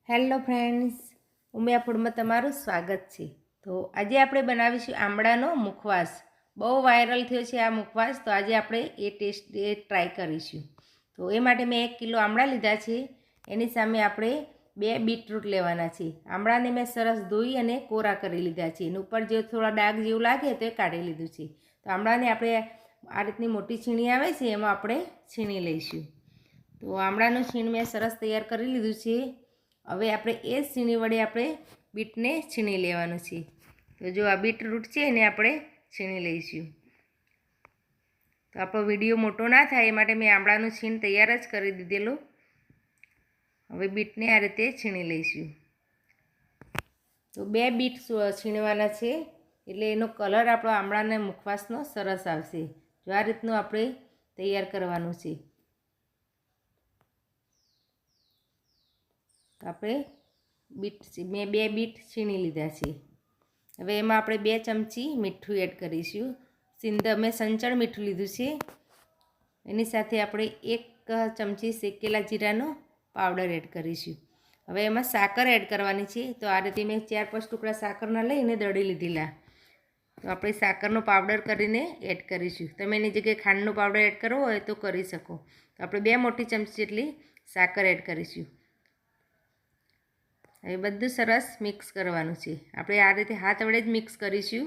Hello friends, Umiya ફૂડમાં તમારું સ્વાગત છે। તો આજે આપણે બનાવીશું આમળાનો મુખવાસ। બહુ વાયરલ થયો છે આ મુખવાસ, તો આજે આપણે એ ટ્રાય કરીશું। તો એ માટે મેં 1 કિલો આમળા લીધા છે। એની સામે આપણે 2 બીટરૂટ લેવાના છે। આમળાને મેં સરસ ધોઈ અને કોરા કરી લીધા છે। એની ઉપર જે થોડા ડાઘ જેવું લાગે તો એ કાઢી લીધું છે। તો આમળાને આપણે આ રીતની મોટી છીણી આવે છે એમાં આપણે છીણી લઈશું। તો આમળાનું છીણ મેં સરસ તૈયાર કરી લીધું છે। હવે આપણે એ જ છીણી વડે આપણે બીટને છીણી લેવાનું છે। તો જો આ બીટરૂટ છે એને આપણે છીણી લઈશું। તો આપણો વિડીયો મોટો ના થાય એ માટે મેં આમળાનું છીણ તૈયાર જ કરી દીધેલું। હવે બીટને આ રીતે છીણી લઈશું। તો 2 બીટ છીણવાના છે એટલે એનો કલર આપણો આમળાના મુખવાસનો સરસ આવશે। જો આ રીતનું આપણે તૈયાર કરવાનું છે। તો આપણે મેં 2 બીટ છીણી લીધા છે। હવે એમાં આપણે 2 ચમચી મીઠું એડ કરીશું। મેં સંચળ મીઠું લીધું છે। એની સાથે આપણે 1 ચમચી શેકેલા જીરાનો પાવડર એડ કરીશું। હવે એમાં સાકર એડ કરવાની છે। તો આ રીતે મેં 4-5 ટુકડા સાકરના લઈને દળી લીધેલા। તો આપણે સાકરનો પાવડર કરીને એડ કરીશું। તમે એની જગ્યાએ ખાંડનો પાવડર એડ કરવો હોય તો કરી શકો। તો આપણે 2 મોટી ચમચી જેટલી સાકર એડ કરીશું। હવે બધું સરસ મિક્સ કરવાનું છે। આપણે આ રીતે હાથ વડે જ મિક્સ કરીશું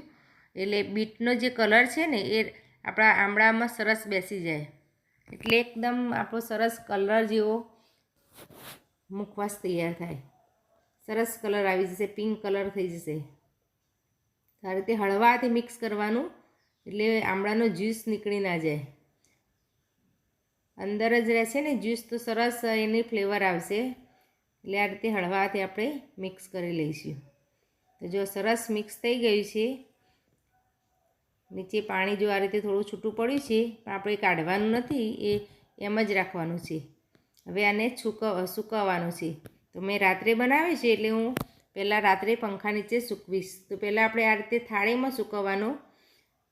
એટલે બીટનો જે કલર છે ને એ આપણા આમળામાં સરસ બેસી જાય, એટલે એકદમ આપણો સરસ કલર જેવો મુખવાસ તૈયાર થાય। સરસ કલર આવી જશે, પિંક કલર થઈ જશે। આ રીતે હળવા હાથે મિક્સ કરવાનું એટલે આમળાનો જ્યુસ નીકળી ના જાય, અંદર જ રહેશે ને જ્યુસ, તો સરસ એની ફ્લેવર આવશે। એટલે આ રીતે હળવા હાથે આપણે મિક્સ કરી લઈશું। તો જો સરસ મિક્સ થઈ ગયું છે। નીચે પાણી જો આ રીતે થોડું છૂટું પડ્યું છે પણ આપણે કાઢવાનું નથી, એ એમ જ રાખવાનું છે। હવે આને સૂકવવાનું છે। તો મેં રાત્રે બનાવ્યું છે એટલે હું પહેલાં રાત્રે પંખા નીચે સૂકવીશ। તો પહેલાં આપણે આ રીતે થાળીમાં સૂકવવાનું,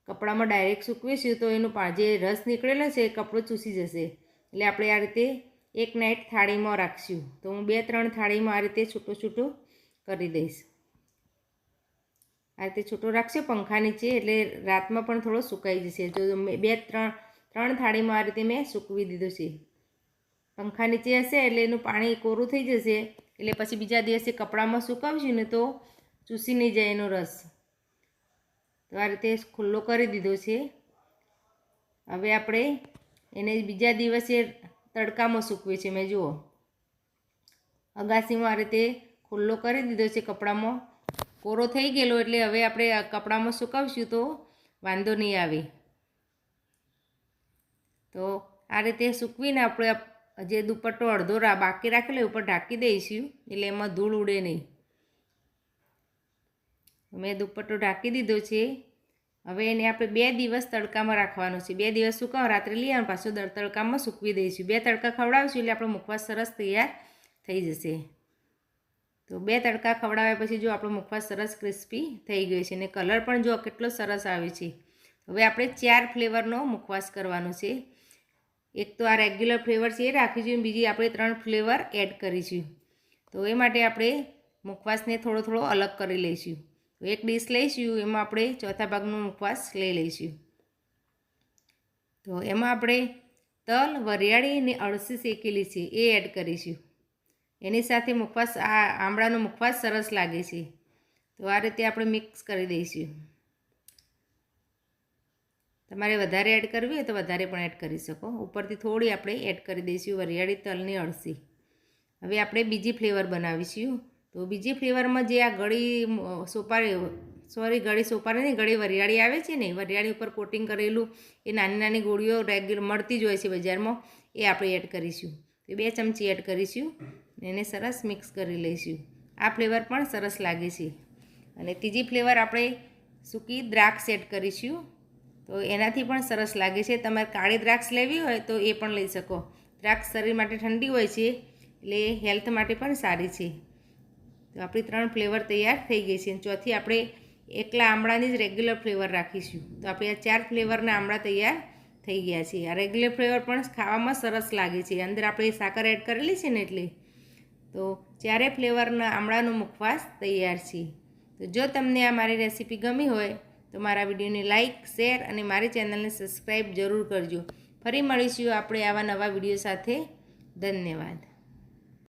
કપડામાં ડાયરેક્ટ સૂકવીશું તો એનું જે રસ નીકળેલો છે એ કપડું ચૂસી જશે। એટલે આપણે આ રીતે 1 નાઇટ થાળીમાં રાખશું। તો હું 2-3 થાળીમાં આ રીતે છૂટું છૂટું કરી દઈશ। આ રીતે છૂટું રાખશે પંખા નીચે એટલે રાતમાં પણ થોડો સુકાઈ જશે। જો 2-3 થાળીમાં આ રીતે મેં સૂકવી દીધું છે। પંખા નીચે હશે એટલે એનું પાણી કોરું થઈ જશે, એટલે પછી બીજા દિવસે કપડામાં સૂકવશું ને તો ચૂસી નહીં જાય એનો રસ। તો આ રીતે ખુલ્લો કરી દીધો છે। હવે આપણે એને બીજા દિવસે તડકામાં સૂકવીએ છીએ। મેં જુઓ અગાસીમાં આ રીતે ખુલ્લો કરી દીધો છે, કપડામાં કોરો થઈ ગયેલો, એટલે હવે આપણે કપડામાં સૂકવશું તો વાંધો નહીં આવે। તો આ રીતે સૂકવીને આપણે જે દુપટ્ટો અડધો બાકી રાખેલો ઉપર ઢાંકી દઈશું એટલે એમાં ધૂળ ઉડે નહીં। મેં દુપટ્ટો ઢાંકી દીધો છે। હવે એને આપણે 2 દિવસ તડકામાં રાખવાનો છે। 2 દિવસ સુકાવ, રાત્રે લઈ આવવાનું, પાછું તડકામાં સૂકવી દઈશું। 2 તડકા ખવડાવીશું એટલે આપણો મુખવાસ સરસ તૈયાર થઈ જશે। તો 2 તડકા ખવડાવ્યા પછી જો આપણો મુખવાસ સરસ ક્રિસ્પી થઈ ગયો છે અને કલર પણ જો કેટલો સરસ આવે છે। હવે આપણે 4 ફ્લેવરનો મુખવાસ કરવાનો છે। એક તો આ રેગ્યુલર ફ્લેવર છે એ રાખીશું, બીજી આપણે 3 ફ્લેવર એડ કરીશું। તો એ માટે આપણે મુખવાસને થોડો થોડો અલગ કરી લઈશું। તો એક ડીશ લઈશું, એમાં આપણે ચોથા ભાગનો મુખવાસ લઈ લઈશું। તો એમાં આપણે તલ, વરિયાળી અને અળસી શેકેલી છે એ એડ કરીશું। એની સાથે મુખવાસ આ આમળાનો મુખવાસ સરસ લાગે છે। તો આ રીતે આપણે મિક્સ કરી દઈશું। તમારે વધારે એડ કરવી હોય તો વધારે પણ એડ કરી શકો। ઉપરથી થોડી આપણે એડ કરી દઈશું વરિયાળી, તલની, અળસી। હવે આપણે બીજી ફ્લેવર બનાવીશું। તો બીજી ફ્લેવરમાં જે આ ગળી વરિયાળી આવે છે ને, વરિયાળી ઉપર કોટિંગ કરેલું એ નાની નાની ગોળીઓ રેગ્યુલર મળતી જ હોય છે બજારમાં, એ આપણે એડ કરીશું। તો 2 ચમચી એડ કરીશું, એને સરસ મિક્સ કરી લઈશું। આ ફ્લેવર પણ સરસ લાગે છે। અને ત્રીજી ફ્લેવર આપણે સૂકી દ્રાક્ષ એડ કરીશું, તો એનાથી પણ સરસ લાગે છે। તમારે કાળી દ્રાક્ષ લેવી હોય તો એ પણ લઈ શકો। દ્રાક્ષ શરીર માટે ઠંડી હોય છે એટલે હેલ્થ માટે પણ સારી છે। તો આપણી 3 ફ્લેવર તૈયાર થઈ ગઈ છે। ચોથી આપણે એકલા આમળાની જ રેગ્યુલર ફ્લેવર રાખીશું। તો આપણે આ 4 ફ્લેવરના આમળા તૈયાર થઈ ગયા છે। આ રેગ્યુલર ફ્લેવર પણ ખાવામાં સરસ લાગે છે, અંદર આપણે સાકર એડ કરેલી છે ને એટલે। તો ચારે ફ્લેવરના આમળાનો મુખવાસ તૈયાર છે. તો જો તમને આ મારી રેસીપી ગમી હોય તો મારા વિડીયોને લાઇક, શેર અને મારી ચેનલને સબસ્ક્રાઈબ જરૂર કરજો. ફરી મળીશું આપણે આવા નવા વિડીયો સાથે. ધન્યવાદ.